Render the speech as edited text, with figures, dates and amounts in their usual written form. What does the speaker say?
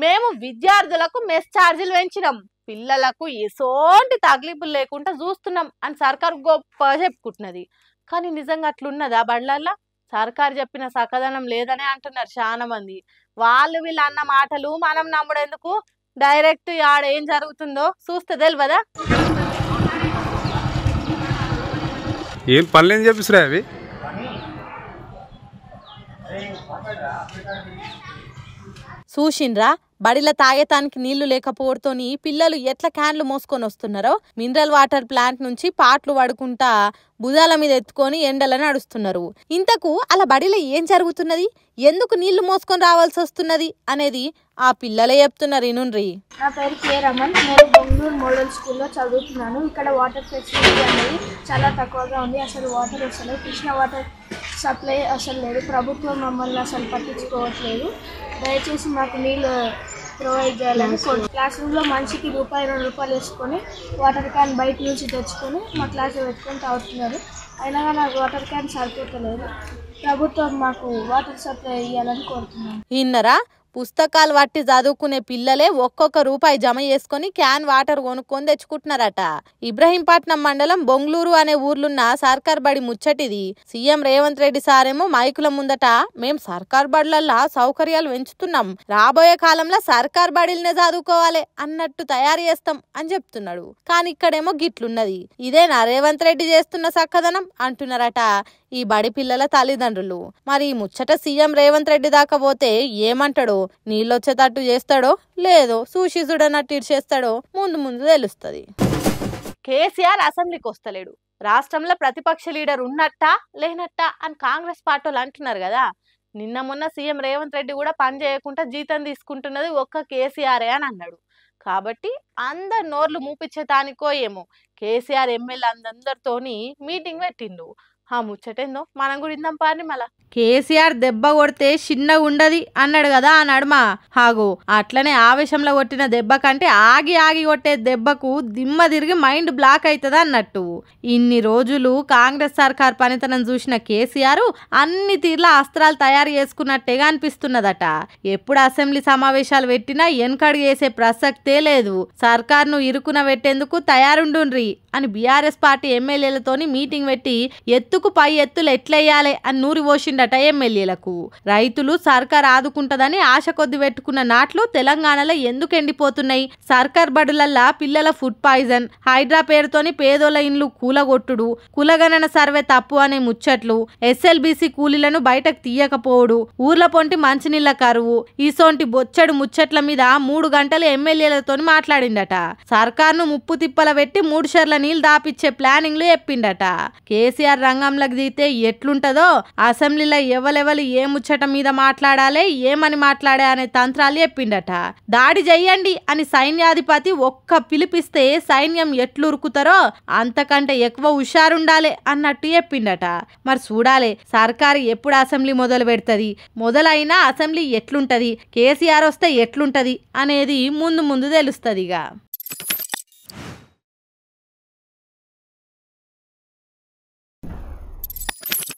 మేము విద్యార్థులకు మెస్ ఛార్జీలు పెంచినాం, పిల్లలకు ఎసోంటి తగ్లింపులు లేకుండా చూస్తున్నాం అని సర్కారు గొప్ప చెప్పుకుంటున్నది. కానీ నిజంగా అట్లున్నదా బళ్ళల్లో? సర్కారు చెప్పిన సకదనం లేదనే అంటున్నారు చాలా మంది. వీళ్ళు అన్న మాటలు మనం నమ్ముడెందుకు? డైరెక్ట్ ఆడ ఏం జరుగుతుందో చూస్తే తెలియదా? ఏం పనులు ఏం చెప్పిస్తురా అవి? చూసిండ్రా బడిల తాగేతానికి నీళ్లు లేకపోవడంతోని పిల్లలు ఎట్లా క్యాన్లు మోసుకొని వస్తున్నారో. మినరల్ వాటర్ ప్లాంట్ నుంచి పాటలు పడుకుంటా భుజాల మీద ఎత్తుకొని ఎండలను నడుస్తున్నారు. ఇంతకు అలా బడిలో ఏం జరుగుతున్నది, ఎందుకు నీళ్లు మోసుకొని రావాల్సి వస్తున్నది అనేది ఆ పిల్లలే చెప్తున్నారు. ఇనుండ్రి. నా పేరు కే రమన్, నేను బెంగళూరు మోడల్ స్కూల్లో చదువుతున్నాను. ఇక్కడ వాటర్ ఫెసిలిటీ అనేది చాలా తక్కువగా ఉంది. అసలు వాటర్ వస్తలేదు, కృష్ణ వాటర్ సప్లై అసలు లేదు. ప్రభుత్వం మమ్మల్ని అసలు పట్టించుకోవట్లేదు. దయచేసి మాకు నీళ్ళు ప్రొవైడ్ చేయాలని క్లాస్ రూమ్లో మనిషికి ₹2 వేసుకొని వాటర్ క్యాన్ బయట నుంచి తెచ్చుకొని మా క్లాస్లో పెట్టుకొని తాగుతున్నారు. అయినా కానీ నాకు వాటర్ క్యాన్ సరిపోతలేదు. ప్రభుత్వం మాకు వాటర్ సప్లై ఇవ్వాలని కోరుతున్నాను. ఇన్నరా పుస్తకాలు పట్టి చదువుకునే పిల్లలే ఒక్కొక్క రూపాయి జమ చేసుకుని క్యాన్ వాటర్ కొనుక్కొని తెచ్చుకుంటున్నారట. ఇబ్రహీంపట్నం మండలం బొంగళూరు అనే ఊర్లున్న సర్కార్ బడి ముచ్చటిది. సీఎం రేవంత్ రెడ్డి సారేమో మైకుల ముందట మేం సర్కార్ బడులల్లా సౌకర్యాలు పెంచుతున్నాం, రాబోయే కాలంలో సర్కార్ బడిలనే చదువుకోవాలి అన్నట్టు తయారు చేస్తాం అని చెప్తున్నాడు. కానీ ఇక్కడేమో గిట్లున్నది. ఇదేనా రేవంత్ రెడ్డి చేస్తున్న సక్కదనం అంటున్నారట ఈ బడి పిల్లల తల్లిదండ్రులు. మరి ఈ ముచ్చట సీఎం రేవంత్ రెడ్డి దాకా పోతే ఏమంటాడో, నీళ్ళొచ్చేటట్టు చేస్తాడో లేదో, సూషిసుడన్నట్టు ఇడ్చేస్తాడో ముందు ముందు తెలుస్తుంది. కేసీఆర్ అసెంబ్లీకి వస్తలేడు, రాష్ట్రంలో ప్రతిపక్ష లీడర్ ఉన్నట్టా లేనట్టా అని కాంగ్రెస్ పార్టీలు అంటున్నారు కదా. నిన్న మొన్న సీఎం రేవంత్ రెడ్డి కూడా పని చేయకుండా జీతం తీసుకుంటున్నది ఒక్క కేసీఆరే అని అన్నాడు. కాబట్టి అందరు నోర్లు మూపించేటానికో ఏమో కేసీఆర్ ఎమ్మెల్యే అందరితోని మీటింగ్ పెట్టిండు. ఆ ముచ్చటేందో మనం కూడా ఇందాం పారి. మళ్ళా కేసీఆర్ దెబ్బ కొడితే చిన్నగా ఉండది అన్నాడు కదా ఆ నడుమ. హాగో అట్లనే ఆవేశంలో కొట్టిన దెబ్బ కంటే ఆగి ఆగి కొట్టే దెబ్బకు దిమ్మ తిరిగి మైండ్ బ్లాక్ అవుతుంది అన్నట్టు. ఇన్ని రోజులు కాంగ్రెస్ సర్కార్ పనితనం చూసిన కేసీఆర్ అన్ని తీర్ల అస్త్రాలు తయారు చేసుకున్నట్టేగా అనిపిస్తున్నదట. ఎప్పుడు అసెంబ్లీ సమావేశాలు పెట్టినా వెనకడుగు వేసే ప్రసక్తే లేదు. సర్కార్ను ఇరుకున పెట్టేందుకు తయారుండుండ్రి అని బీఆర్ఎస్ పార్టీ ఎమ్మెల్యేలతోని మీటింగ్ పెట్టి ఎత్తుకు పై ఎత్తులు ఎట్లెయ్యాలి అని నూరి పోసిండట ఎమ్మెల్యేలకు. రైతులు సర్కార్ ఆదుకుంటదని ఆశ కొద్ది పెట్టుకున్న నాట్లు తెలంగాణలో ఎందుకు ఎండిపోతున్నాయి? సర్కార్ బడులల్లా పిల్లల ఫుడ్ పాయిజన్, హైడ్రా పేరుతోని పేదోళ్ళ ఇండ్లు కూలగొట్టుడు, కులగణన సర్వే తప్పు అనే ముచ్చట్లు, ఎస్ఎల్బీసీ కూలీలను బయటకు తీయకపోవడు, ఊర్ల పొంటి మంచినీళ్ళ కరువు, ఈసోంటి బొచ్చడు ముచ్చట్ల మీద 3 గంటలు ఎమ్మెల్యేలతోని మాట్లాడిండట. సర్కార్ను ముప్పు తిప్పల పెట్టి 3 షర్ల నీళ్లు దాపిచ్చే ప్లానింగ్లు చెప్పిండట. కేసీఆర్ రంగంలోకి దిగితే ఎట్లుంటదో, అసెంబ్లీలో ఎవలెవలు ఏ ముచ్చట మీద మాట్లాడాలి, ఏమని మాట్లాడే అనే తంత్రాలు చెప్పిండట. దాడి చెయ్యండి అని సైన్యాధిపతి ఒక్క పిలిపిస్తే సైన్యం ఎట్లురుకుతారో అంతకంటే ఎక్కువ హుషారుండాలి అన్నట్టు చెప్పిండట. మరి చూడాలి సర్కారు ఎప్పుడు అసెంబ్లీ మొదలు పెడుతుంది, మొదలైనా అసెంబ్లీ ఎట్లుంటది, కేసీఆర్ వస్తే ఎట్లుంటది అనేది ముందు ముందు తెలుస్తుంది.